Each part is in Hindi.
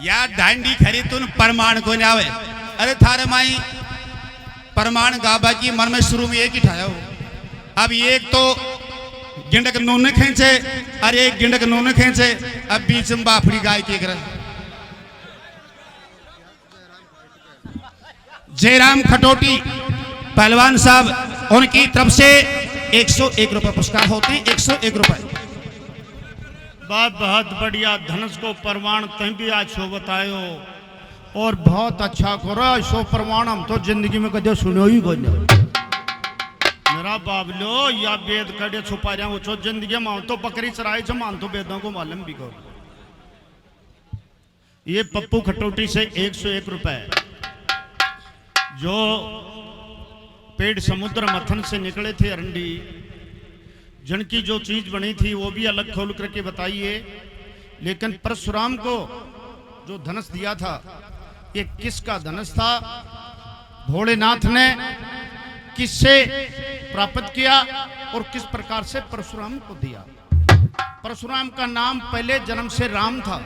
या डांडी खरी तुन प्रमाण को न आवे। अरे थारे माई प्रमाण गाबा की मन में शुरू में एक ही ठाया हो। अब एक तो गिंडक नून खींचे और एक गिंडक नून खींचे, अब बीच में बाफड़ी गाय की कर। जयराम खटोटी पहलवान साहब उनकी तरफ से 101 रुपए पुरस्कार होते हैं। 101 रुपए। बात बहुत बढ़िया। धनुष को प्रमाण तुम भी आज शो बतायो और बहुत अच्छा करो। शो प्रमाण हम तो जिंदगी में कदे सुनो ही को मेरा बाबलो या वेद कड़े छुपा रहा वो जिंदगी में तो बकरी चराई से मान तो वेदों को मालूम भी करो। ये पप्पू खटोटी से 101 रुपए जो पेड़ समुद्र मथन से निकले थे अरंडी, जिनकी जो चीज बनी थी वो भी अलग खोल करके बताइए। लेकिन परशुराम को जो धनुष दिया था ये किसका धनुष था? भोलेनाथ ने किससे प्राप्त किया और किस प्रकार से परशुराम को दिया? परशुराम का नाम पहले जन्म से राम था।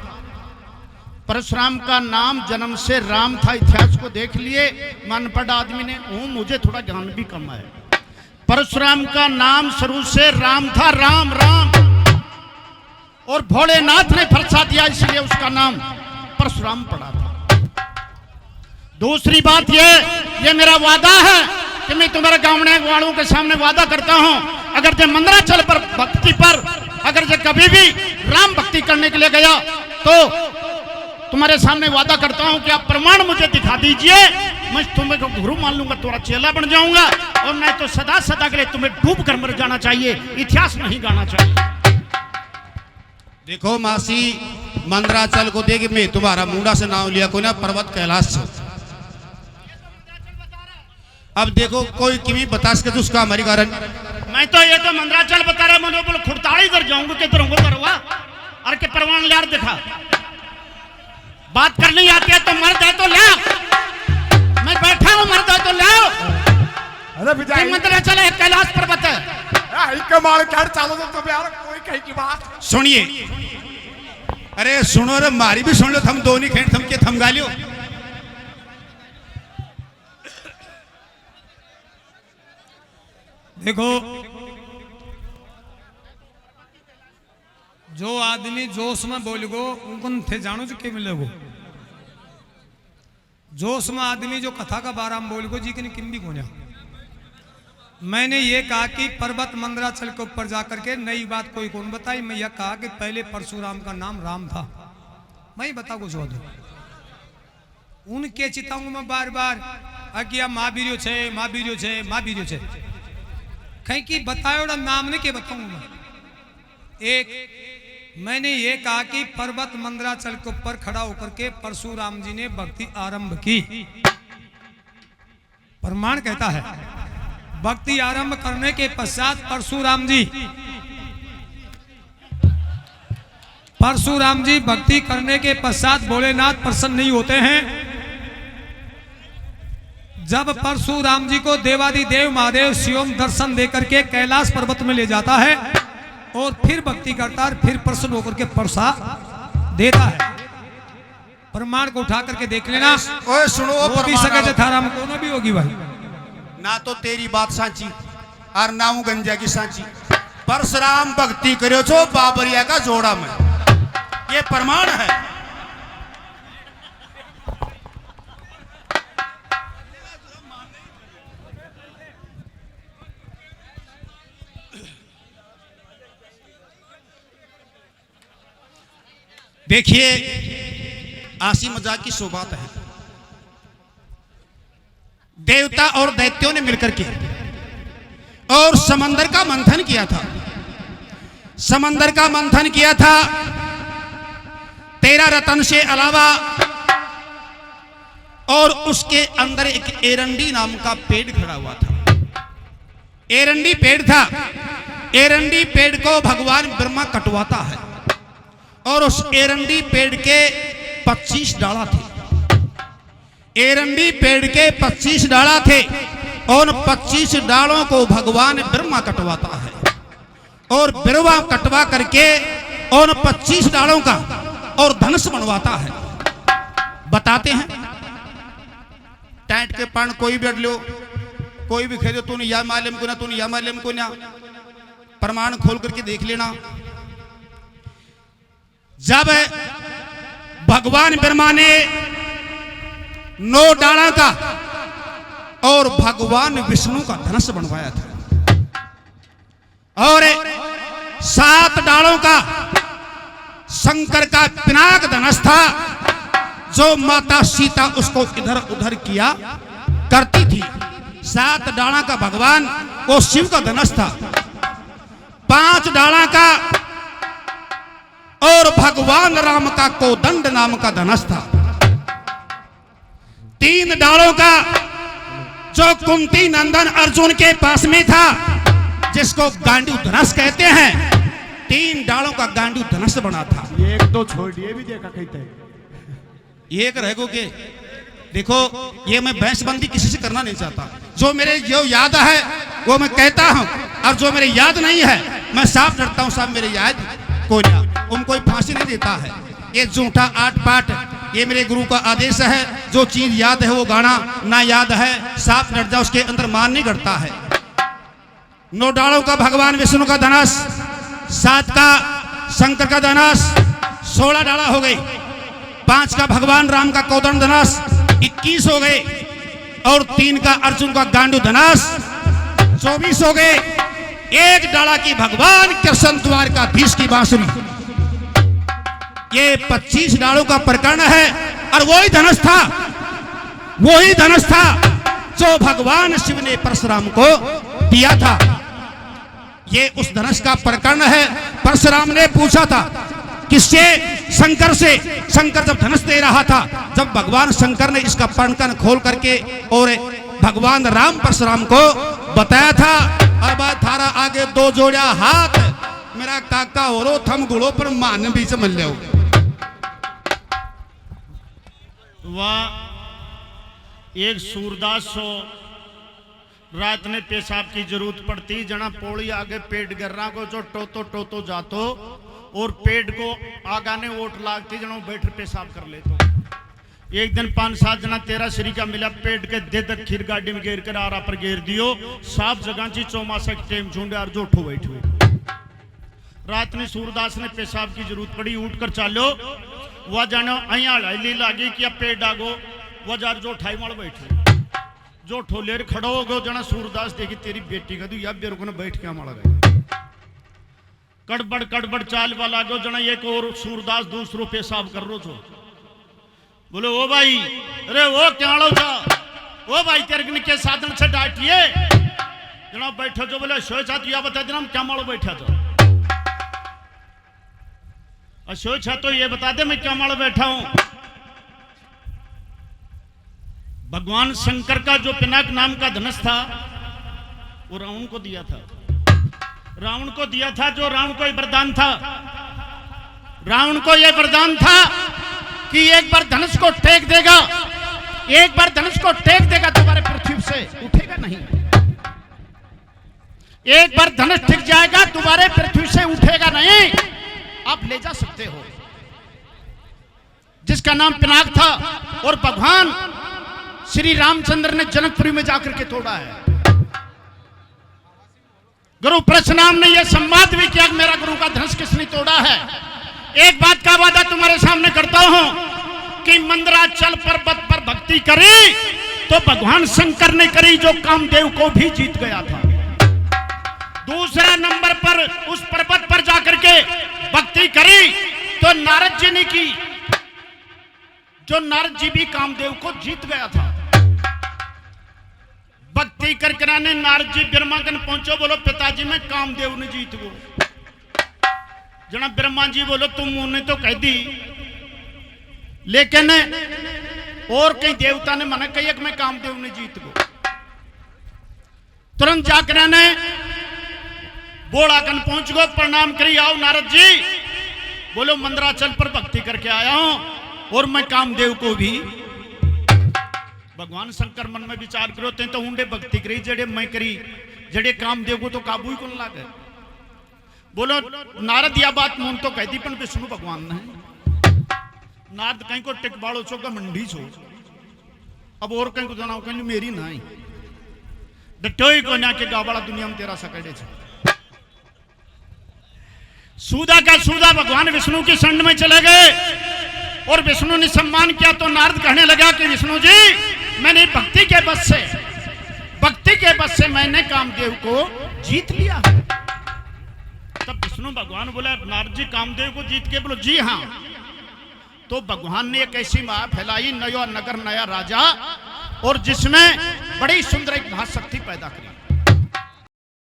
परशुराम का नाम जन्म से राम था। इतिहास को देख लिए मनपढ़ आदमी ने, मुझे थोड़ा ज्ञान भी कम है। परशुराम का नाम शुरू से राम था, राम राम, और भोलेनाथ ने फरसा दिया इसलिए उसका नाम परशुराम पड़ा था। दूसरी बात ये मेरा वादा है कि मैं तुम्हारे गांव वालों के सामने वादा करता हूं, अगर जो मंदराचल पर भक्ति पर अगर जो कभी भी राम भक्ति करने के लिए गया तो तुम्हारे सामने वादा करता हूं कि आप प्रमाण मुझे दिखा दीजिए, मैं तुम्हें को गुरु मान लूंगा, तुम्हारा चेला बन जाऊंगा, और नहीं तो सदा सदा के लिए तुम्हें डूब कर मर जाना चाहिए, इतिहास नहीं गाना चाहिए। देखो मासी मंदराचल को देख मैं तुम्हारा मुंडा से नाम लिया को ना पर्वत कैलाश से। अब देखो कोई किमी बता सके उसका हमारी कारण। मैं तो ये तो मंदराचल बता रहा, मैं बोलो खुड़ताड़ी इधर जाऊंगा किधर करूंगा और के प्रमाण यार दिखा। बात करनी आती है तो मर्द है तो ले, मैं बैठा हूं मर्द है तो ले। अरे मंदराचल है, कैलाश पर्वत है। कमाल कर चालो तो यार कोई कहीं की बात सुनिए। अरे सुनो रे, मारी भी सुन लो, थम दोनों खेत थम के थम गालियो। देखो जो आदमी जोश में बोलगो उनको थे जानो जो के मिलेगो। जोश में आदमी जो कथा का बारा में बोलगो जी की किम भी कोन्या। मैंने ये कहा कि पर्वत मंदराचल के ऊपर जाकर के नई बात कोई कौन बताई। मैं यह कहा कि पहले परशुराम का नाम राम था। मैं बता कुछ हो उनके चिताऊं में बार बार अगिया महावीर छे महावीर छे महावीर छे कहीं की बताओ नाम ने के बताऊंगा। एक मैंने ये कहा कि पर्वत मंदराचल के ऊपर खड़ा होकर के परशुराम जी ने भक्ति आरंभ की। प्रमाण कहता है भक्ति आरंभ करने के पश्चात परशुराम जी भक्ति करने के पश्चात भोलेनाथ प्रसन्न नहीं होते हैं। जब परशुराम जी को देवादिदेव महादेव शिवम दर्शन देकर के कैलाश पर्वत में ले जाता है और फिर भक्ति करता है, फिर प्रसन्न होकर के प्रसाद देता है। प्रमाण को उठा करके देख लेना। ओए सुनो, वो भी सके थारा में कोनो भी होगी भाई। ना तो तेरी बात सांची और ना हूं गंजा की सांची। परशुराम भक्ति करो छो बाबरिया का जोड़ा में, ये प्रमाण है। देखिए आसी मजाक की सो बात है। देवता और दैत्यों ने मिलकर के और समंदर का मंथन किया था। समंदर का मंथन किया था 13 रत्न से अलावा, और उसके अंदर एक एरंडी नाम का पेड़ खड़ा हुआ था। एरंडी पेड़ था। एरंडी पेड़ को भगवान ब्रह्मा कटवाता है और उस एरंडी पेड़ के 25 डाला थे। एरंडी पेड़ के 25 डाला थे और 25 डालों को भगवान ब्रह्मा कटवाता है और ब्रह्मा कटवा करके और 25 डालों का और धनुष बनवाता है। बताते हैं। टाइट के पण कोई भी लो, कोई भी खेलो, तूने या मालूम को ना, तूने या मालूम को ना, प्रमाण खोल करके देख लेना। जब भगवान ब्रह्मा ने 9 डाला का और भगवान विष्णु का धनुष बनवाया था, और 7 डालों का शंकर का पिनाक धनुष था, जो माता सीता उसको इधर उधर किया करती थी। 7 डाला का भगवान वो शिव का धनुष था, 5 डाला का और भगवान राम का कोदंड नाम का धनुष था। 3 डालों का जो कुंती नंदन अर्जुन के पास में था, जिसको गांडू धनुष कहते हैं, 3 डालों का गांडू धनुष बना था। एक तो छोड़िए भी देखा कहते हैं, एक रहेगो के देखो, ये मैं बहसबंदी किसी से करना नहीं चाहता। जो मेरे जो याद है वो मैं कहता हूं, और जो मेरे याद नहीं है मैं साफ डरता हूं। साहब मेरे याद कोई ना, कोई फांसी नहीं देता है। ये झूठा 8 पाठ, ये मेरे गुरु का आदेश है। जो चीज याद है वो गाना, ना याद है साफ डर जा, उसके अंदर मान नहीं करता है। 9 डालों का भगवान विष्णु का धनुष, 7 का शंकर का धनुष, 16 डाला हो गई। 5 का भगवान राम का कोदंड धनुष, 21 हो गए, और 3 का अर्जुन का गांडू धनुष, 24 हो गए। 1 डाला की भगवान कृष्ण द्वारकाधीश की बांसुरी, ये 25 डालों का प्रकरण है। और वही धनुष था, वही धनुष था जो भगवान शिव ने परशुराम को दिया था। ये उस धनुष का प्रकरण है। परशुराम ने पूछा था किससे? शंकर से। शंकर जब धनुष दे रहा था, जब भगवान शंकर ने इसका पर्णकन खोल करके और भगवान राम परशुराम को बताया था, अब थारा आगे 2 जोड़ा हाथ, मेरा काका हो रो थम गुड़ो पर मान भी से मिल लो। वह एक सूरदास हो, रात ने पेशाब की जरूरत पड़ती, जना पौड़ी आगे पेट गर्रा को जो टोतो जातो, और पेट को आगा ने ओट लागती, जना बैठ पेशाब कर ले। तो एक दिन 5-7 जना 13 श्री का मिला, पेट के दे तक खीर गाड़ी में घेर कर आरा पर घेर दियो, साफ जगह ची चौमासा के टेम झुंडे और जो उठो बैठो। रात ने सूरदास ने पेशाब की जरूरत पड़ी, उठ कर चालो, वह जानो अया लागी कि अब पेट डागो, वह जार जो ठाई माल बैठो, जो ठोलेर खड़ो हो गो, जना सूरदास देखी तेरी बेटी का तू या बेर को बैठ के माला गया, कड़बड़ चाल वाला गो, जना एक और सूरदास दूसरो पेशाब कर रो छो। बोले ओ भाई, अरे वो क्या लो जा, ओ भाई तेरे के साधन से डांटिए, जना बैठो जो। बोले सोचा तू या बता देना हम क्या मालो बैठा था। सोचा तो ये बता दे मैं क्या मालो बैठा हूं। भगवान शंकर का जो पिनाक नाम का धनुष था, वो रावण को दिया था। रावण को दिया था, जो रावण को वरदान था, रावण को यह वरदान था कि एक बार धनुष को टेक देगा, एक बार धनुष को टेक देगा, तुम्हारे पृथ्वी से उठेगा नहीं। एक बार धनुष टिक जाएगा, तुम्हारे पृथ्वी से उठेगा नहीं, आप ले जा सकते हो। जिसका नाम पिनाक था, और भगवान श्री रामचंद्र ने जनकपुरी में जाकर के तोड़ा है। गुरु परशुराम ने यह संवाद भी किया, मेरा गुरु का धनुष किसने तोड़ा है। एक बात का वादा तुम्हारे सामने करता हूं कि मंदराचल पर्वत पर भक्ति करी तो भगवान शंकर ने करी, जो कामदेव को भी जीत गया था। दूसरा नंबर पर उस पर्वत पर जाकर के भक्ति करी तो नारद जी ने की, जो नारद जी भी कामदेव को जीत गया था। भक्ति कर कराने नारद जी ब्रह्मागन पहुंचो, बोलो पिताजी में कामदेव ने जीत गो। जना ब्रह्मा जी बोलो तुम उन्हें तो कह दी, लेकिन और कई देवता ने मना कही कि मैं कामदेव ने जीत गो। तुरंत जाकर ने बोड़ाकन पहुंच गो, प्रणाम करी, आओ नारद जी, बोलो मंदराचल पर भक्ति करके आया हूं और मैं कामदेव को भी। भगवान शंकर मन में विचार करो तो ऊंडे भक्ति करी जेड़े मैं करी, जेड़े कामदेव को तो काबू ही कौन लागे। बोलो नारद या बात मून तो कहती पर विष्णु भगवान ने नारद कहीं को टिकबाड़ो छो का मंडी छो अब और कहीं को जनाओ कहीं मेरी नहीं डटोई को ना के गावाला दुनिया में तेरा सकड़े छे सूदा का सूदा भगवान विष्णु की संड में चले गए और विष्णु ने सम्मान किया तो नारद कहने लगा कि विष्णु जी मैंने भक्ति के बस से मैंने कामदेव को जीत लिया। तब विष्णु भगवान बोला नारद जी कामदेव को जीत के बोलो जी हाँ। तो भगवान ने एक ऐसी माया फैलाई नया नगर नया राजा और जिसमें बड़ी सुंदर एक महाशक्ति पैदा करी।